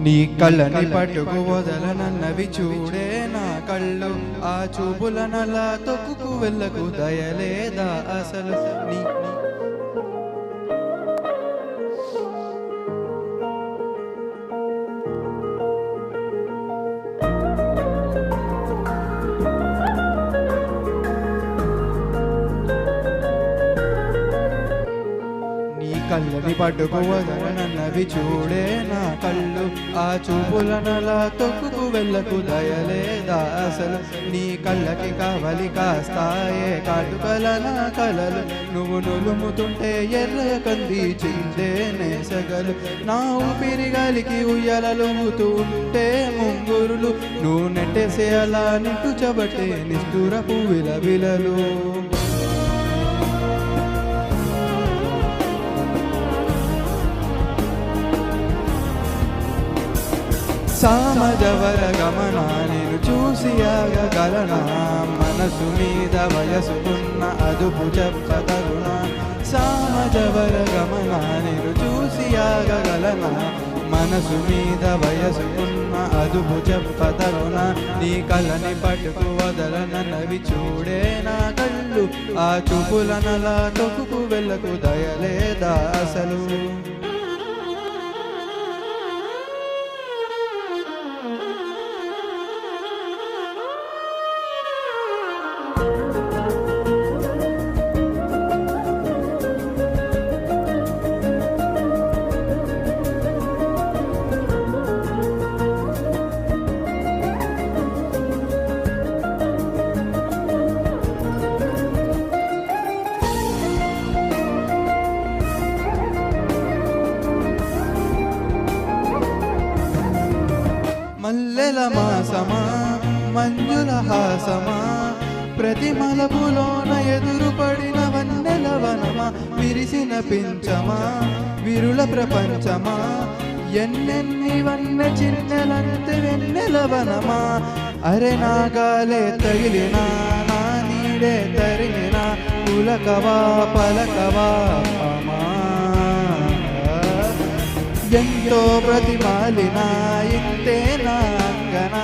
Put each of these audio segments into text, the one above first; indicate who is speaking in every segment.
Speaker 1: నీ కళ్ళని పట్టుకు వదలనన్నవి చూడే నా కళ్ళు, ఆ చూపులనలా తొక్కుకు వెళ్ళకు దయలేదా అసలు నీ కళ్ళని పట్టుకు వదలనన్నవి చూడే నా కళ్ళు, ఆ చూపులనలా తొక్కుకు వెళ్ళకు దయలేదా అసలు నీ కళ్ళకి కావలి కాస్తాయే కాటుకల నా కలలు, నువ్వు నులుముతుంటే ఎర్ర కంది చిందే నేసగలు, నా ఊపిరి గాలికి ఉయ్యలలుగుతూ ఉంటే ముంగురులు, నువ్వు నెట్టేసే అలా నిట్టు చబట్టే నిష్ఠూరపు విలవిలలు. సామజవర గమన నేను చూసి ఆగగలనా, మనసు మీద వయసుకున్న అదుపు చెప్పతగునా, సామజవర గమన నేను చూసి ఆగగలనా, మనసు మీద వయసుకున్న అదుపు చెప్పతగునా, నీ కళ్ళని పట్టుకు వదలనన్నవి చూడే నా కళ్ళు, ఆ చూపులనలా తొక్కుకు వెళ్ళకు దయలేదా అసలు. మల్లెల మాసమా మంజుల హాసమా, ప్రతి మలపులోన ఎదురుపడిన వన్నెల వనమా, విరిసిన పించమా విరుల ప్రపంచమా, ఎన్నెన్ని వన్నె చిన్నెలంతే వెన్నెల వనమా, అరే నాగాలే తగిలినా నా నీడే తరిగినా, పులకవా పలకవా అమా, ఎంతో ప్రతిమాలిన ఇంతే నా అంగన,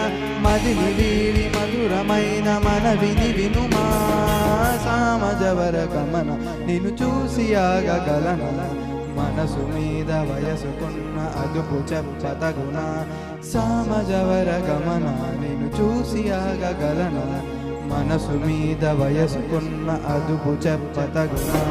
Speaker 1: మదిని వీడి మధురమైన మనవిని వినుమా, సామజవర గమన నిన్ను చూసి ఆగగలన, మనసు మీద వయసుకున్న అదుపు చెప్పతగునా, సామజవర గమన నిన్ను చూసి ఆగగలన, మనసు మీద వయసుకున్న అదుపు చెప్పతగునా.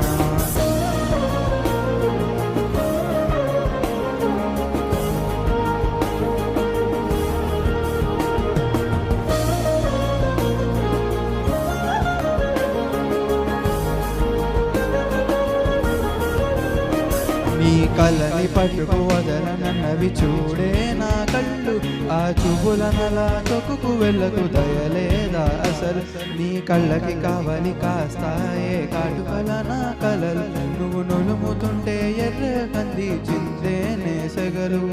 Speaker 1: నీ కళ్ళని పట్టుకు వదలనన్నవి చూడే నా కళ్ళు, ఆ చూపులనలా తొక్కుకు వెళ్ళకు దయలేదా అసలు నీ కళ్ళకి కావలి కాస్తాయే కాటుకల నా కలలు, నువ్వు నులుముతుంటే ఎర్ర కంది చిందే నేసగలు.